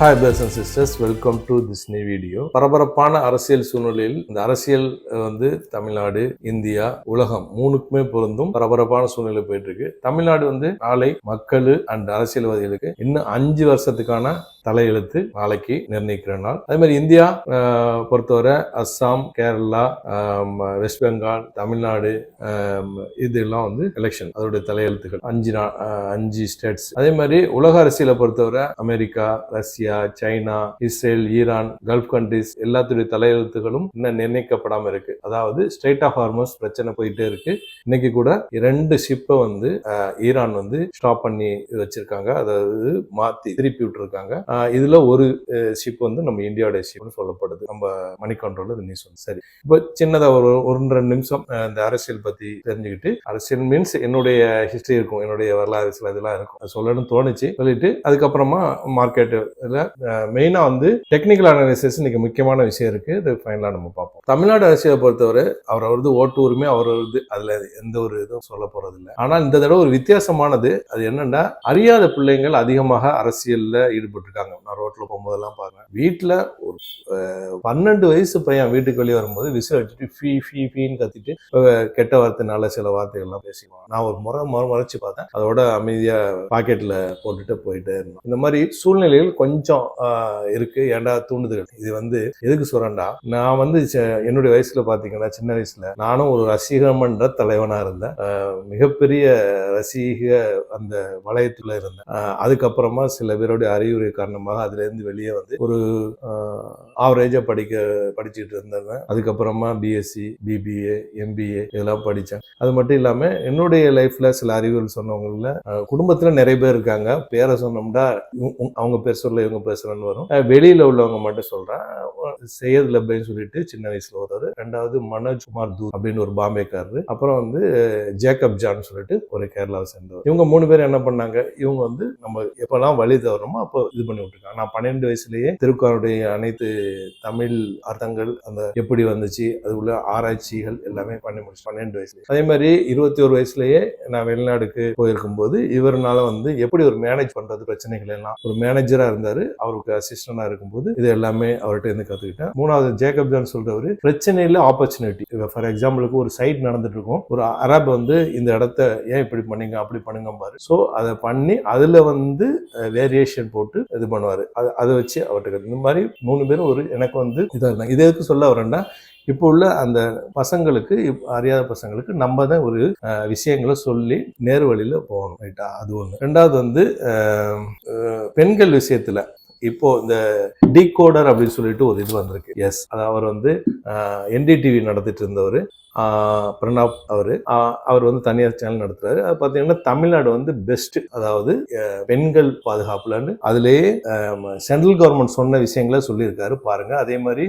Hi brothers and sisters, welcome to this new video. பரபரப்பான அரசியல் சூழ்நிலையில் இந்த அரசியல் தமிழ்நாடு, இந்தியா, உலகம் மூணுக்குமே பொருந்தும் பரபரப்பான சூழ்நிலை போயிட்டு இருக்கு. தமிழ்நாடு நாளை மக்கள் அண்ட் அரசியல்வாதிகளுக்கு இன்னும் 5 வருஷத்துக்கான தலையெழுத்து நாளைக்கு நிர்ணயிக்கிற நாள். அதே மாதிரி இந்தியா பொறுத்தவரை அஸ்ஸாம், கேரளா, வெஸ்ட் பெங்கால், தமிழ்நாடு இதெல்லாம் எலெக்ஷன் அதோடைய தலையெழுத்துக்கள் 5 ஸ்டேட்ஸ். அதே மாதிரி உலக அரசியலை பொறுத்தவரை America, Russia, China, Israel, Iran, gulf countries எல்லாத்துடைய தலையெழுத்துகளும் இன்னும் நிர்ணயிக்கப்படாம இருக்கு. அதாவது ஸ்ட்ரெய்ட் ஆஃப் ஹார்மஸ் பிரச்சனை போயிட்டே இருக்கு. இன்னைக்கு கூட 2 ஷிப்பை ஈரான் ஸ்டாப் பண்ணி வச்சிருக்காங்க, அதாவது மாத்தி திருப்பி விட்டுருக்காங்க. இதுல ஒரு ஷிப் நம்ம இந்தியாவுடைய ஷிப்னு சொல்லப்படுது. நம்ம மணி கண்ட்ரோல் நியூஸ் சரி. இப்போ சின்னதா ஒரு 2 நிமிஷம் இந்த அரசியல் பத்தி தெரிஞ்சுக்கிட்டு, அரசியல் மீன்ஸ் என்னுடைய ஹிஸ்டரி இருக்கும், என்னுடைய வரலாறு சில இதெல்லாம் இருக்கும், அது சொல்லணும்னு தோணுச்சு சொல்லிட்டு அதுக்கப்புறமா மார்க்கெட் மெயினா டெக்னிக்கல் அனாலிசிஸ் இன்னைக்கு முக்கியமான விஷயம் இருக்கு. இது ஃபைனலா நம்ம பார்ப்போம். தமிழ்நாடு அரசியலை பொறுத்தவரை அவர் ஓட்டு உரிமை அவர் அதுல எந்த ஒரு இதுவும் சொல்ல போறது இல்லை. ஆனால் இந்த தடவை ஒரு வித்தியாசமானது அது என்னன்னா, அறியாத பிள்ளைங்கள் அதிகமாக அரசியல்ல ஈடுபட்டு நான் ரோட்ல போகும்போதெல்லாம் பாருங்க, வீட்டுல ஒரு 12 வயசு பையன் வீட்டுக்கு வெளியே வரும்போது விசில் அடிச்சுட்டு ஃபீன்னு கத்திட்டு கெட்ட வார்த்தைனால சில வார்த்தைகள்லாம் பேசிக்குவான். நான் ஒரு முறைச்சு பார்த்தேன், அதோட அமைதியா பாக்கெட்ல போட்டுட்டு போயிட்டே இருந்தோம். இந்த மாதிரி சூழ்நிலைகள் கொஞ்சம் இருக்கு. ஏண்டா தூண்டுதல் இது எதுக்கு சொல்றேன்டா, நான் என்னுடைய வயசுல பாத்தீங்கன்னா, சின்ன வயசுல நானும் ஒரு ரசிகமன்ற தலைவனா இருந்தேன். மிகப்பெரிய ரசிக அந்த வளையத்துல இருந்தேன். அதுக்கப்புறமா சில பேருடைய அறிவுரை காரணமாக அதுல இருந்து வெளியே ஒரு ஆவரேஜா படிச்சுட்டு இருந்தேன். அதுக்கப்புறமா பிஎஸ்சி, பிபிஏ, எம்பிஏ இதெல்லாம் படித்தேன். அது மட்டும் இல்லாம என்னுடைய லைஃப்ல சில அறிவுகள் சொன்னவங்கள குடும்பத்துல நிறைய பேர் இருக்காங்க. பேரை சொன்னோம்னா அவங்க பேர் சொல்ல இவங்க பேசுறேன்னு வரும். வெளியில உள்ளவங்க மட்டும் சொல்றேன். செய்யது லப்பைன்னு சொல்லிட்டு சின்ன வயசுல ஒருத்தர், 2வது மனோஜ் குமார் தூர் அப்படின்னு ஒரு பாம்பேக்காரரு, அப்புறம் ஜேக்கப் ஜான் சொல்லிட்டு ஒரு கேரளாவை சேர்ந்தவர். இவங்க 3 பேர் என்ன பண்ணாங்க, இவங்க நம்ம எப்பெல்லாம் வழி தவறோமோ அப்போ இது பண்ணி விட்டுருக்காங்க. நான் 12 வயசுலயே திருக்குறளுடைய அனைத்து தமிழ் அர்த்தங்கள் அந்த எப்படி வந்துச்சு அது உள்ள ஆராய்ச்சிகள் எல்லாமே பண்ணி முடிச்சு 12 வயசுல. அதே மாதிரி 21 வயசுலயே நான் வெளிநாடுக்கு போயிருக்கும் போது இவர்னால எப்படி ஒரு மேனேஜ் பண்றது பிரச்சனைகள் எல்லாம், ஒரு மேனேஜரா இருந்தாரு, அவருக்கு அசிஸ்டண்டா இருக்கும்போது இது எல்லாமே அவர்கிட்ட இருந்து கத்துக்கிட்டேன். 3வது ஜேக்கப் ஜான் சொல்றவரு பிரச்சனையில ஆப்பர்ச்சுனிட்டி. ஃபார் எக்ஸாம்பிளுக்கு ஒரு சைட் நடந்துட்டு இருக்கும், ஒரு அரப் இந்த இடத்த ஏன் இப்படி பண்ணீங்க அப்படி பண்ணுங்க பாரு, சோ அதை பண்ணி அதுல வேரியேஷன் போட்டு இது பண்ணுவாரு. அதை வச்சு அவர்கிட்ட இந்த மாதிரி 3 பேரும் எனக்கு இதா இருந்தாங்க. இதை எதுக்கு சொல்ல வரேன்னா, இப்போ உள்ள அந்த பசங்களுக்கு, அறியாத பசங்களுக்கு நம்ம தான் ஒரு விஷயங்களை சொல்லி நேரு வழியில போகணும். ரைட்டா? அது ஒண்ணு. 2வது பெண்கள் விஷயத்துல இப்போ இந்த டிகோடர் அப்படின்னு சொல்லிட்டு ஒரு இது வந்திருக்கு. எஸ், அது அவர் என்டிடிவி நடத்திட்டு இருந்தவர் பிரணாப் அவர் தனியார் சேனல் நடத்துறாரு. அது பார்த்தீங்கன்னா தமிழ்நாடு பெஸ்ட், அதாவது பெண்கள் பாதுகாப்புலன்னு அதுலேயே சென்ட்ரல் கவர்மெண்ட் சொன்ன விஷயங்களை சொல்லியிருக்காரு பாருங்க. அதே மாதிரி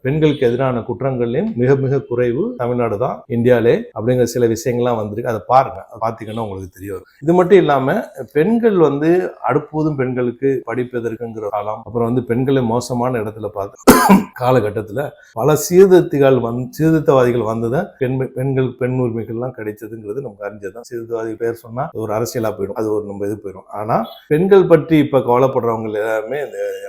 பெண்களுக்கு எதிரான குற்றங்கள்லையும் மிக மிக குறைவு தமிழ்நாடு தான் இந்தியாவிலே அப்படிங்கிற சில விஷயங்கள்லாம் வந்திருக்கு. அதை பாருங்க, பார்த்தீங்கன்னா உங்களுக்கு தெரிய வரும். இது மட்டும் இல்லாம பெண்கள் அடுப்போதும் பெண்களுக்கு படிப்பதற்குங்கிற காலம், அப்புறம் பெண்களை மோசமான இடத்துல பார்த்து காலகட்டத்தில் பல சீர்திருத்தவாதிகள் வந்துதான் பெண்கள் பெண் உரிமைகள்லாம் கிடைச்சதுங்கிறது நமக்கு அறிஞ்சதுதான். சீர்திருத்தவாதி பேர் சொன்னா ஒரு அரசியலா போயிடும், அது ஒரு நம்ம இது போயிடும். ஆனா பெண்கள் பற்றி இப்ப கவலைப்படுறவங்க எல்லாருமே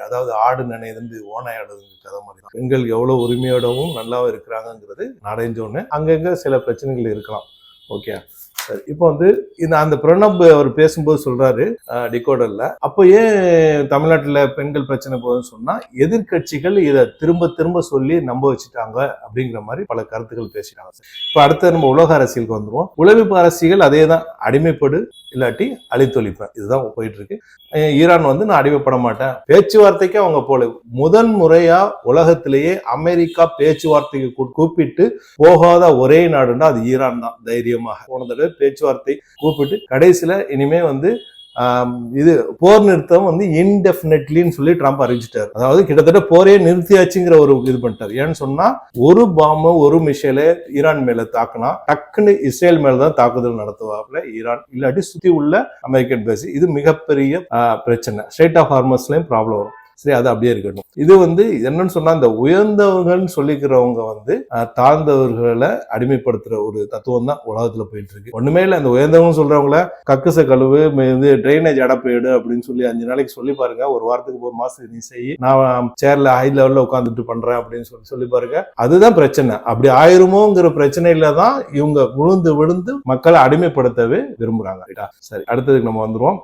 அதாவது ஆடு நினைந்து ஓனாயாடுதுங்க கதை மாதிரி தான். பெண்கள் எவ்வளவு உரிமையோடவும் நல்லாவும் இருக்கிறாங்கிறது நடைஞ்சோன்னு அங்கங்க சில பிரச்சனைகள் இருக்கலாம். ஓகே, இப்போ அந்த பிரணப் அவர் பேசும்போது சொல்றாரு டிகோடர்ல, அப்போ ஏன் தமிழ்நாட்டுல பெண்கள் பிரச்சனை போகுதுன்னு சொன்னா எதிர்கட்சிகள் இதை திரும்ப திரும்ப சொல்லி நம்ப வச்சுட்டாங்க அப்படிங்கிற மாதிரி பல கருத்துக்கள் பேசிட்டாங்க. இப்போ அடுத்த நம்ம உலக அரசியலுக்கு வந்துருவோம். உளவிப்பு அரசியல் அதே தான், அடிமைப்படு இல்லாட்டி அழித்தொழிப்பேன், இதுதான் போயிட்டு இருக்கு. ஈரான் நான் அடிமைப்பட மாட்டேன், பேச்சுவார்த்தைக்கு அவங்க போல முதல் முறையா உலகத்திலேயே அமெரிக்கா பேச்சுவார்த்தைக்கு கூப்பிட்டு போகாத ஒரே நாடுன்னா அது ஈரான் தான். தைரியமாக போன தடவை பேச்சுவார்த்தை கூப்பிட்டு கடைசியில இனிமே இது போர் நிறுத்தம் இன்டெஃபினெட்லின்னு சொல்லி ட்ரம்ப் அறிவிச்சிட்டாரு. அதாவது கிட்டத்தட்ட போரே நிறுத்தியாச்சுங்கிற ஒரு இது பண்ணிட்டாரு. ஏன்னு சொன்னா ஒரு பாம்பு ஒரு மிசைலை ஈரான் மேல தாக்குனா டக்குன்னு இஸ்ரேல் மேலதான் தாக்குதல் நடத்துவாப்புல ஈரான், இல்லாட்டி சுத்தி உள்ள அமெரிக்கன் பேஸ். இது மிகப்பெரிய பிரச்சனை. ஸ்ட்ரெய்ட் ஆஃப் ஹார்மஸ்லயும் ப்ராப்ளம் வரும். சரி, அது அப்படியே இருக்கட்டும். இது வந்து என்னன்னு சொன்னா, இந்த உயர்ந்தவங்கன்னு சொல்லிக்கிறவங்க வந்து தாழ்ந்தவர்களை அடிமைப்படுத்துற ஒரு தத்துவம் தான் உலகத்துல போயிட்டு இருக்கு. ஒண்ணுமே இல்லை, அந்த உயர்ந்தவங்க சொல்றவங்கள கக்குச கழுவு, ட்ரைனேஜ் அடப்பேடு அப்படின்னு சொல்லி 5 நாளைக்கு சொல்லி பாருங்க. ஒரு வாரத்துக்கு 1 மாசத்துக்கு நீ செய், நான் சேர்ல ஹை லெவல்ல உட்காந்துட்டு பண்றேன் அப்படின்னு சொல்லி பாருங்க. அதுதான் பிரச்சனை. அப்படி ஆயிருமோங்கிற பிரச்சனையில தான் இவங்க விழுந்து மக்களை அடிமைப்படுத்தவே விரும்புறாங்க. சரி, அடுத்ததுக்கு நம்ம வந்துருவோம்.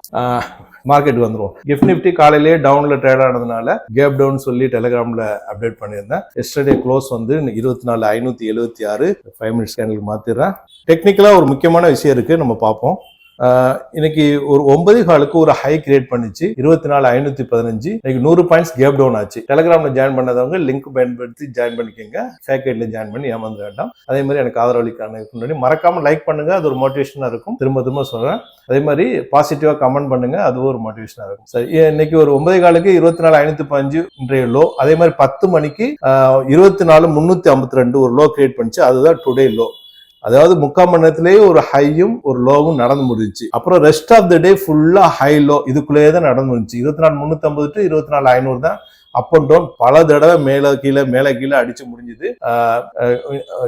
மார்க்கெட் வந்துருவோம். கிஃப்ட் நிஃப்டி காலையிலேயே டவுன்ல ட்ரேட் ஆனதுனால கேப் டவுன் சொல்லி டெலிகிராம்ல அப்டேட் பண்ணியிருந்தேன். எஸ்டர்டே க்ளோஸ் வந்து 24,576 5 மினிட்ஸ் கேண்டில் மாத்திடுறேன். டெக்னிக்கலா ஒரு முக்கியமான விஷயம் இருக்கு, நம்ம பார்ப்போம். இன்னைக்கு ஒரு 9 ஒரு ஹை கிரியேட் பண்ணிச்சு 24,515. இன்னைக்கு 100 பாயிண்ட்ஸ் கேப் டவுன் ஆச்சு. டெலிகிராம்ல ஜாயின் பண்ணதவங்க லிங்க் பயன்படுத்தி ஜாயின் பண்ணிக்கோங்க. ஃபேக்கெட்ல ஜாயின் பண்ணி ஏமாந்து வேண்டாம். அதே மாதிரி எனக்கு ஆதரவளிக்கான மறக்காம லைக் பண்ணுங்க, அது ஒரு மோட்டிவேஷனா இருக்கும். திரும்ப சொல்றேன். அதே மாதிரி பாசிட்டிவா கமெண்ட் பண்ணுங்க, அதுவும் ஒரு மோட்டிவேஷனா இருக்கும். சரி, இன்னைக்கு ஒரு 9 24,515 இன்றைய லோ. அதே மாதிரி 10 மணிக்கு 24,352 ஒரு லோ கிரியேட் பண்ணிச்சு. அதுதான் டுடே லோ. அதாவது 3/4 மணி நேரத்திலேயே ஒரு ஹையும் ஒரு லோவும் நடந்து முடிஞ்சு. அப்புறம் ரெஸ்ட் ஆஃப் த டே ஃபுல்லா ஹை லோ இதுக்குள்ளேயே தான் நடந்து முடிஞ்சு. 24,350 to 24,500 தான் அப் அண்ட் டவுன். பல தடவை மேலே கீழே அடிச்சு முடிஞ்சது.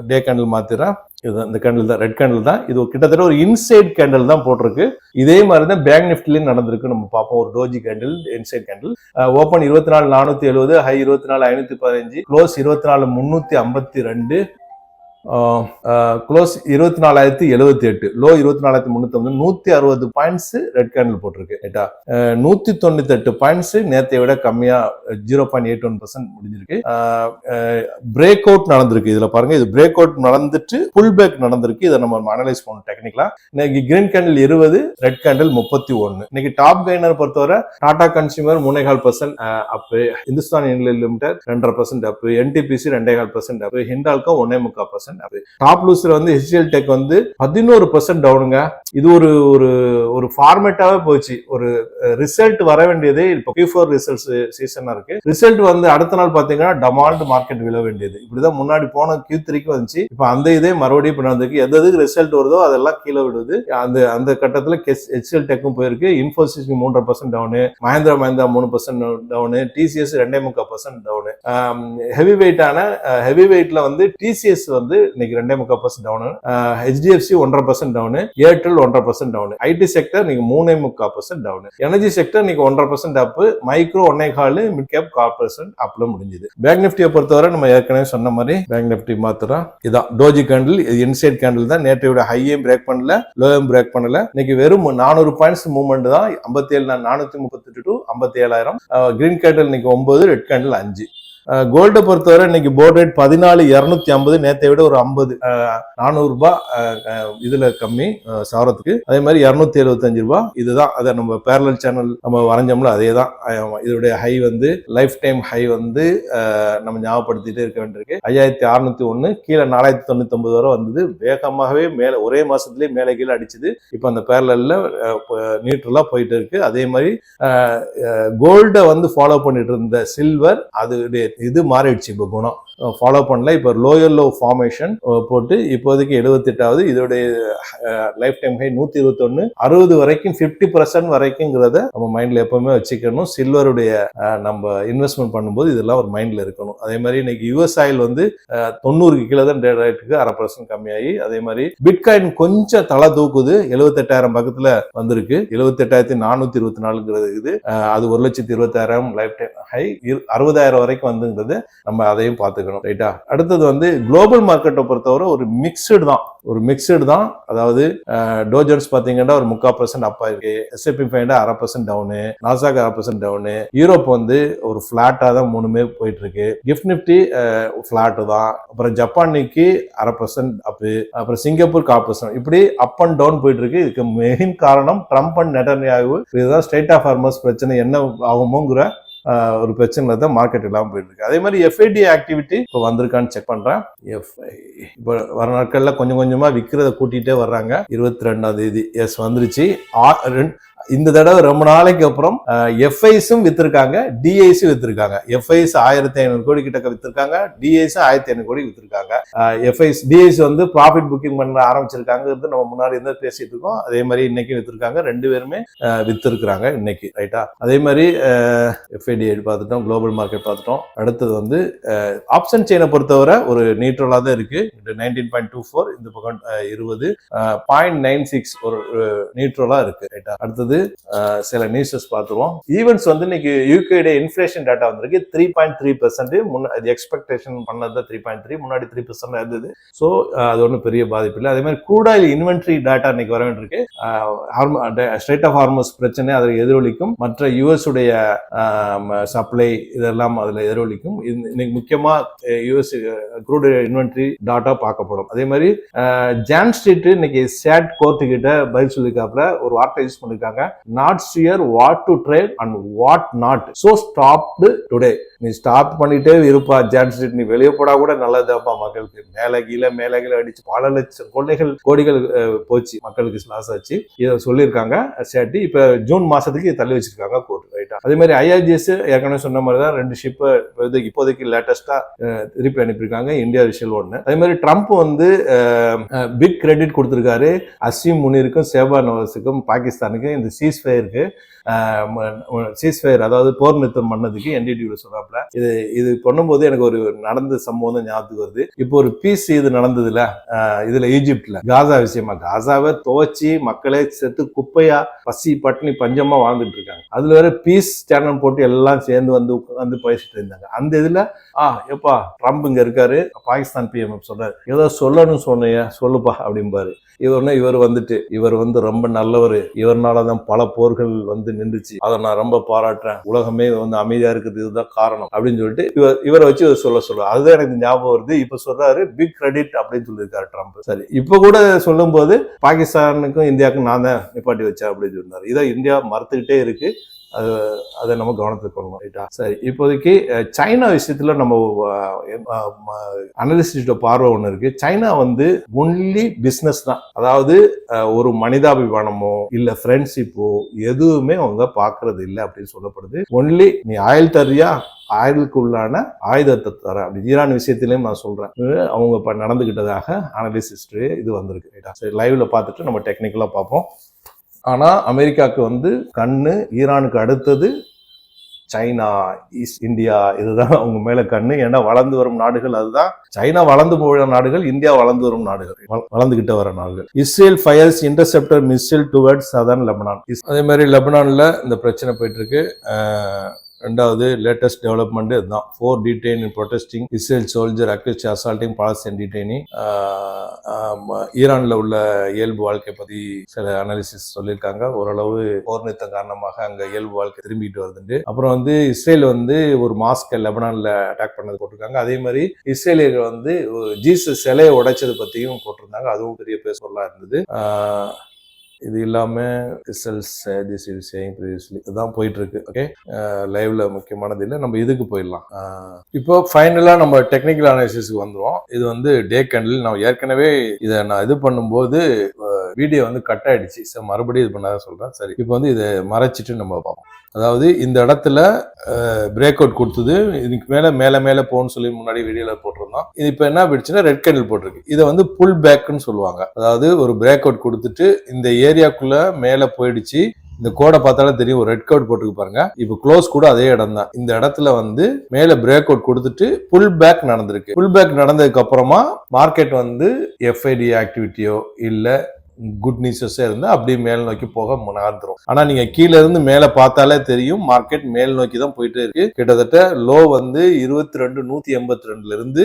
டே கேண்டில் மாத்திரா, இதுதான் இந்த கேண்டில் தான், ரெட் கேண்டில் தான். இது கிட்டத்தட்ட ஒரு இன்சைட் கேண்டில் தான் போட்டிருக்கு. இதே மாதிரி தான் பேங்க் நிஃப்டிலையும் நடந்திருக்கு. நம்ம பார்ப்போம். ஒரு doji candle, inside candle. Open 24,470, high 24,515, close 24,352, close 24,078, low 24,350, 160 points red candle போட்டிருக்கு. 198 பாயிண்ட்ஸ் நேற்றை விட கம்மியா 0.81% முடிஞ்சிருக்கு. பிரேக் அவுட் நடந்திருக்கு. இதுல பாருங்க, இது பிரேக் அவுட் நடந்துட்டு புல் பேக் நடந்திருக்கு. இதை நம்ம அனலைஸ் பண்ணணும் டெக்னிக்கலா. இன்னைக்கு கிரீன் கேண்டில் 20, ரெட் கேண்டில் 31. இன்னைக்கு டாப் கெய்னர் பொறுத்தவரை டாடா கன்சியூமர் 3.5% அப், இந்துஸ்தான் யூனிலிவர் லிமிடெட் 2.5% அப், என்டிபிசி 2.5% அப், ஹிண்டால்கோ 1.25% டாப் லூசர் வந்து HCL டெக் வந்து 11% டவுனுங்க. இது ஒரு ஃபார்மேட்டாவே போச்சு. ஒரு ரிசல்ட் வர வேண்டியது இப்போ Q4 ரிசல்ட்ஸ் சீசனா இருக்கு. ரிசல்ட் வந்து அடுத்த நாள் பாத்தீங்கன்னா டமால்ட் மார்க்கெட் விழ வேண்டியது. இப்படிதான் முன்னாடி போன Q3க்கு வந்துச்சு. இப்ப அந்த இதே மறுபடியும் பண்ணதுக்கு எதுக்கு ரிசல்ட் வருதோ அதெல்லாம் கீழே விடுது. அந்த கட்டத்துல HCL டெக்கும் போயிருக்கு. Infosys 3.5% down, Mahindra 3% down, TCS 2.25% down. Heavy வெயிட்ல வந்து TCS வந்து இன்னைக்கு 2.25% down, HDFC 1.5% down, Airtel 1.5% down, IT sector இன்னைக்கு 3.25% டவுனு, எனர்ஜி செக்டர் இன்னைக்கு 1.5% அப், மைக்ரோ 1.25, மிட் கேப் 1/4% அப்ல முடிஞ்சது. பேங்க் நிஃப்டியை பொறுத்தவரை நம்ம ஏற்கனவே சொன்ன மாதிரி பேங்க் நிஃப்டி மாத்திரம் இதான் டோஜி கேண்டில், இன்சைட் கேண்டில் தான். நேற்றையோட ஹையும் பிரேக் பண்ணல, லோயும் பிரேக் பண்ணல. இன்னைக்கு வெறும் 400 பாயிண்ட்ஸ் மூவ்மெண்ட் தான். 57,438 to 57,000. கிரீன் கேண்டில் இன்னைக்கு 9, ரெட் கேண்டில் 5. கோல்டை பொறுத்தவரை இன்னைக்கு போர்ட் ரேட் 14,250, நேற்றை விட ஒரு 50 400 ரூபாய் இதுல கம்மி சாரத்துக்கு. அதே மாதிரி 275 ரூபாய். இதுதான் அதை நம்ம பேரலல் சேனல் நம்ம வரைஞ்சோம்ல, அதே தான். இதோடைய ஹை வந்து லைஃப் டைம் ஹை வந்து நம்ம ஞாபகப்படுத்திட்டே இருக்க வேண்டியிருக்கு. 5,601 கீழே 4,099 வரை வந்தது. வேகமாகவே மேலே ஒரே மாசத்துலயே மேலே கீழே அடிச்சுது. இப்போ அந்த பேரலல்ல நியூட்ரலா போயிட்டு இருக்கு. அதே மாதிரி கோல்டை வந்து ஃபாலோ பண்ணிட்டு இருந்த சில்வர் அதோடைய இது மாறிடுச்சு. இப்போ குணம் ஃபாலோ பண்ணல. இப்போ லோயர் லோ ஃபார்மேஷன் போட்டு இப்போதைக்கு 78வது. இதோடைய லைஃப் டைம் ஹை 121, 60 வரைக்கும் 50% வரைக்கும்ங்கிறத நம்ம மைண்ட்ல எப்பவுமே வச்சுக்கணும். சில்வருடைய நம்ம இன்வெஸ்ட்மெண்ட் பண்ணும்போது இதெல்லாம் ஒரு மைண்ட்ல இருக்கணும். அதே மாதிரி இன்னைக்கு யுஎஸ் ஆயில் வந்து 90க்கு கீழே தான் ட்ரேட் ஆயிட்டு இருக்கு, 0.5% கம்மியாகி. அதே மாதிரி பிட்காயின் கொஞ்சம் தலை தூக்குது, 78,000 பக்கத்துல வந்திருக்கு. 78,424 இது. அது 1,26,000 லைஃப் டைம் ஹை. 60,000 வரைக்கும் வந்துங்கிறது நம்ம அதையும் பார்த்துக்கணும். ரைட்டா? அடுத்தது வந்து குளோபல் மார்க்கெட்டை பொறுத்தவரை ஒரு மிக்சடு தான். அதாவது டோ ஜோன்ஸ் பாத்தீங்கன்னா ஒரு 3/4% அப் ஆயிருக்கு, S&P 500 0.5% town, Nasdaq 0.5% town, Europe வந்து ஒரு பிளாட்டா தான் மூணுமே போயிட்டு இருக்கு. கிஃப்ட் நிஃப்டி பிளாட் தான். அப்புறம் ஜப்பான் நிக்கி 0.5% அப், அப்புறம் சிங்கப்பூர் 0.5%. இப்படி அப் அண்ட் டவுன் போயிட்டு இருக்கு. இதுக்கு மெயின் காரணம் ட்ரம்ப் அண்ட் நெட்டன்யாஹூ. இதுதான் ஸ்ட்ரெயிட் ஆஃப் ஹார்மஸ் பிரச்சனை என்ன ஆகுமோங்கிற ஒரு பிரச்சனை தான் மார்க்கெட் எல்லாம் போயிட்டு இருக்கு. அதே மாதிரி FID ஆக்டிவிட்டி இப்போ வந்திருக்கான்னு செக் பண்றேன். இப்போ வர நாட்கள்ல கொஞ்சம் கொஞ்சமா விற்கிறத கூட்டிகிட்டே வர்றாங்க. 22ஆம் தேதி எஸ் வந்துருச்சு. இந்த தடவை ரொம்ப நாளைக்கு அப்புறம் எஃப்ஐஸும் வித்திருக்காங்க, டிஐஸும் வித்திருக்காங்க. எஃப்ஐஸ் 1500 கோடி கிட்ட வித்திருக்காங்க, டிஐஸ் 1500 கோடி வித்திருக்காங்க. எஃப்ஐஸ் டிஐஸ் வந்து ப்ராஃபிட் புக்கிங் பண்ண ஆரம்பிச்சிருக்காங்கிறது நம்ம முன்னாடி இருந்து பேசிட்டு இருக்கோம். அதே மாதிரி இன்னைக்கு வித்திருக்காங்க, 2 பேருமே வித்திருக்கிறாங்க இன்னைக்கு, ரைட்டா? அதே மாதிரி எஃப்ஐடி பார்த்துட்டோம், குளோபல் மார்க்கெட் பார்த்துட்டோம். அடுத்தது வந்து ஆப்ஷன் செயினை பொறுத்தவரை ஒரு நியூட்ரலா தான் இருக்கு. 19.24 இந்த பக்கம் 20 0.96 ஒரு நியூட்ரலா இருக்கு, ரைட்டா? அடுத்தது சில நியூஸஸ் பார்த்துருவோம். ஈவென்ட்ஸ் வந்து இன்னைக்கு யூகேட இன்ஃபிளேஷன் டேட்டா வந்திருக்கு 3.3%. அது எக்ஸ்பெக்டேஷன் பண்ணது 3.3, முன்னாடி 3% இருந்தது. ஸோ அது ஒன்றும் பெரிய பாதிப்பு இல்லை. அதே மாதிரி க்ரூட் ஆயில் இன்வென்ட்ரி டேட்டா இன்னைக்கு வர வேண்டியிருக்கு. ஸ்ட்ரெய்ட் ஆஃப் ஹார்மஸ் பிரச்சனை அதில் எதிரொலிக்கும், மற்ற யூஎஸ் உடைய சப்ளை இதெல்லாம் அதில் எதிரொலிக்கும். இன்னைக்கு முக்கியமா யூஎஸ் க்ரூட் இன்வென்ட்ரி டாட்டா பார்க்கப்படும். அதே மாதிரி ஜான் ஸ்ட்ரீட் இன்னைக்கு சேட் கோர்ட்டு கிட்ட பதில் சொல்லிருக்காப்ல ஒரு வார்த்தை யூஸ் பண்ணிருக்காங்க, not sure what to trade and what not, so stopped today. நீ ஸ்டாப் பண்ணிட்டே இருப்பா ஜான் ஸ்ட்ரீட், நீ வெளியே போடா கூட நல்லதாப்பா மக்களுக்கு. மேல கீழே அடிச்சு பல லட்சம் கோடிகள் போச்சு, மக்களுக்கு லாஸ் ஆச்சு. இதை சொல்லியிருக்காங்க சேட்டி. இப்ப ஜூன் மாசத்துக்கு தள்ளி வச்சிருக்காங்க கோர்ட், ரைட்டா? அதே மாதிரி ஐஆர்ஜிஎஸ் ஏற்கனவே சொன்ன மாதிரி தான் 2 ஷிப்பை இப்போதைக்கு லேட்டஸ்டா திருப்பி அனுப்பியிருக்காங்க, இந்தியா விஷயம் 1. அதே மாதிரி ட்ரம்ப் வந்து பிக் கிரெடிட் கொடுத்திருக்காரு அசீம் முனிருக்கும் சேபா நவாஸுக்கும் பாகிஸ்தானுக்கும் இந்த சீஸ்ஃபயருக்கு அதாவது போர் நிறுத்தம் பண்ணதுக்கு என்டிடியூல சொல்றாப்ல. இது பண்ணும்போது எனக்கு ஒரு நடந்த சம்பவம் தான் ஞாபகத்துக்கு வருது. இப்போ ஒரு பீஸ் இது நடந்ததுல இதுல ஈஜிப்ட்ல காசா விஷயமா, காசாவை துவச்சி மக்களே செத்து குப்பையா பசி பட்டினி பஞ்சமா வாழ்ந்துட்டு இருக்காங்க. அதுல வேற பீஸ் சேனல் போட்டு எல்லாம் சேர்ந்து வந்து பேசிட்டு இருந்தாங்க. அந்த இதுல எப்பா ட்ரம்ப் இங்க இருக்காரு, பாகிஸ்தான் பிஎம் சொல்றாரு, ஏதோ சொல்லணும்னு சொன்னையா சொல்லுப்பா அப்படிம்பாரு. இவர் வந்து ரொம்ப நல்லவர், இவர்னாலதான் பல போர்கள் வந்து நின்றுச்சு, அதை நான் ரொம்ப பாராட்டுறேன், உலகமே வந்து அமைதியா இருக்கிறது இதுதான் காரணம் அப்படின்னு சொல்லிட்டு இவரை வச்சு சொல்ல அதுதான் எனக்கு ஞாபகம் வருது. இப்ப சொல்றாரு பிக் கிரெடிட் அப்படின்னு சொல்லியிருக்காரு ட்ரம்ப். சரி, இப்ப கூட சொல்லும் போது பாகிஸ்தானுக்கும் இந்தியாவுக்கும் நான் தான் நிப்பாட்டி வச்சேன் அப்படின்னு சொன்னாரு. இதை இந்தியா மறுத்துக்கிட்டே இருக்கு, அதை நம்ம கவனத்துக்கு கொள்ளணும், ரைட்டா? சரி, இப்போதைக்கு சைனா விஷயத்துல நம்ம அனலிஸ்ட் பார்வை ஒண்ணு இருக்கு. சைனா வந்து ஒன்லி பிசினஸ் தான், அதாவது ஒரு மனிதாபிமானமோ இல்ல ஃப்ரெண்ட்ஷிப்போ எதுவுமே அவங்க பாக்குறது இல்லை அப்படின்னு சொல்லப்படுது. ஒன்லி நீ ஆயில் தரியா, ஆயுளுக்கு உள்ளான ஆயுதத்தை தர அப்படி ஈரான் விஷயத்திலையும் நான் சொல்றேன், அவங்க நடந்துகிட்டதாக அனலிசிஸ்ட் இது வந்திருக்கு, ரைட்டா? சரி, லைவ்ல பார்த்துட்டு நம்ம டெக்னிக்கலா பார்ப்போம். ஆனா அமெரிக்காவுக்கு வந்து கண்ணு ஈரானுக்கு அடுத்தது சைனா, இந்தியா, இதுதான் அவங்க மேல கண்ணு. ஏன்னா வளர்ந்து வரும் நாடுகள் அதுதான். சைனா வளர்ந்து போகிற நாடுகள், இந்தியா வளர்ந்து வரும் நாடுகள், வளர்ந்துகிட்ட வர நாடுகள். Israel fires interceptor missile towards southern Lebanon. அதே மாதிரி லெபனான்ல இந்த பிரச்சனை போயிட்டு இருக்கு. ரெண்டாவது லேட்டஸ்ட் டெவலப்மெண்ட் இதுதான். 4 detained in protesting Israel soldier accused assaulting Palestinian detainee. ஈரான்ல உள்ள இயல்பு வாழ்க்கை பத்தி சில அனாலிசிஸ் சொல்லியிருக்காங்க. ஓரளவு போர் நிறுத்தம் காரணமாக அங்க இயல்பு வாழ்க்கை திரும்பிட்டு வருதுண்டு. அப்புறம் வந்து இஸ்ரேல் வந்து ஒரு மாஸ்கை லெபனான்ல அட்டாக் பண்ணது போட்டிருக்காங்க. அதே மாதிரி இஸ்ரேலியர்கள் வந்து ஜீசஸ் சிலையை உடைச்சது பத்தியும் போட்டிருந்தாங்க. அதுவும் பெரிய பேசொல்லா இருந்தது. இது இல்லாம இதுதான் போயிட்டு இருக்கு. ஓகே, லைவ்ல முக்கியமானது இல்லை, நம்ம இதுக்கு போயிடலாம். இப்போ ஃபைனலா நம்ம டெக்னிக்கல் அனாலிசிஸ்க்கு வந்துருவோம். இது வந்து டே கேண்டில். நான் ஏற்கனவே இதை இது பண்ணும்போது வீடியோ வந்து கட் ஆயிடுச்சு. மறுபடியும் இது பண்ணாதான் சொல்றேன். சரி, இப்போ வந்து இதை மறைச்சிட்டு நம்ம பார்ப்போம். அதாவது இந்த இடத்துல பிரேக் அவுட் கொடுத்தது, இதுக்கு மேல போன்னு சொல்லி முன்னாடி வீடியோல போட்டிருந்தோம். இது இப்போ என்ன போயிடுச்சுன்னா ரெட் கேண்டில் போட்டிருக்கு. இதை வந்து புல் பேக்னு சொல்லுவாங்க. அதாவது ஒரு பிரேக் அவுட் கொடுத்துட்டு இந்த ஏரியாக்குள்ள மேல போயிடுச்சு. இந்த கோடை பார்த்தாலே தெரியும், ஒரு ரெட் கோட் போட்டுருக்கு பாருங்க. இப்போ க்ளோஸ் கூட அதே இடம் தான். இந்த இடத்துல வந்து மேல பிரேக் அவுட் கொடுத்துட்டு புல் பேக் நடந்திருக்கு. புல் பேக் நடந்ததுக்கு அப்புறமா மார்க்கெட் வந்து எஃப்ஐடி ஆக்டிவிட்டியோ இல்ல குட் நியூஸஸே இருந்தா அப்படியே மேல் நோக்கி போக நகர்ந்துரும். ஆனா நீங்க கீழே இருந்து மேல பார்த்தாலே தெரியும், மார்க்கெட் மேல் நோக்கி தான் போயிட்டே இருக்கு. கிட்டத்தட்ட லோ வந்து 22,182 இருந்து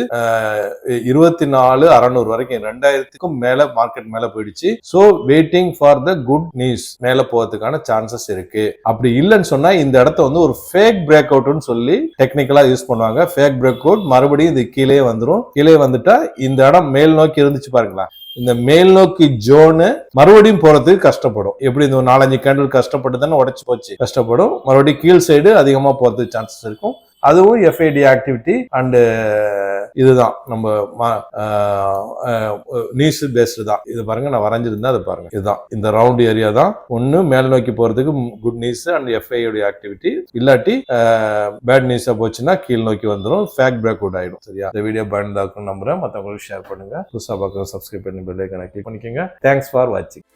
24,600 வரைக்கும் 2000க்கும் மேல மார்க்கெட் மேல போயிடுச்சு. So waiting for the good news, மேல போறதுக்கான சான்சஸ் இருக்கு. அப்படி இல்லைன்னு சொன்னா இந்த இடத்த வந்து ஒரு ஃபேக் பிரேக் அவுட்னு சொல்லி டெக்னிக்கலா யூஸ் பண்ணுவாங்க. ஃபேக் பிரேக் அவுட் மறுபடியும் இது கீழே வந்துடும். கீழே வந்துட்டா இந்த இடம் மேல் நோக்கி இருந்துச்சு பாருங்களா, இந்த மேல் நோக்கி ஜோனு மறுபடியும் போறதுக்கு கஷ்டப்படும். எப்படி இந்த 4-5 கேண்டில் கஷ்டப்பட்டு தானே உடைச்சு போச்சு, கஷ்டப்படும். மறுபடியும் கீழ் சைடு அதிகமா போறதுக்கு சான்சஸ் இருக்கும். அதுவும் எஃப்ஐடி ஆக்டிவிட்டி அண்ட் இதுதான் நம்ம நியூஸ் பேஸ்டு தான். இது பாருங்க, நான் வரைஞ்சிருந்தேன், அதை பாருங்க. இதுதான் இந்த ரவுண்ட் ஏரியா தான். ஒன்னு மேல் நோக்கி போறதுக்கு good news and FID activity, இல்லாட்டி பேட் நியூஸா போச்சுன்னா கீழ் நோக்கி வந்துடும், ஃபேக் பிரேக் அவுட் ஆயிடும். சரியா? இந்த வீடியோ பயனுள்ளதா இருக்கும்னு நம்புறேன். மற்றவங்களுக்கு ஷேர் பண்ணுங்க. புதுசா பார்க்க சப்ஸ்கிரைப் பண்ணி பெல் ஐகானை கிளிக் பண்ணிக்கோங்க. தேங்க்ஸ் ஃபார் வாட்சிங்.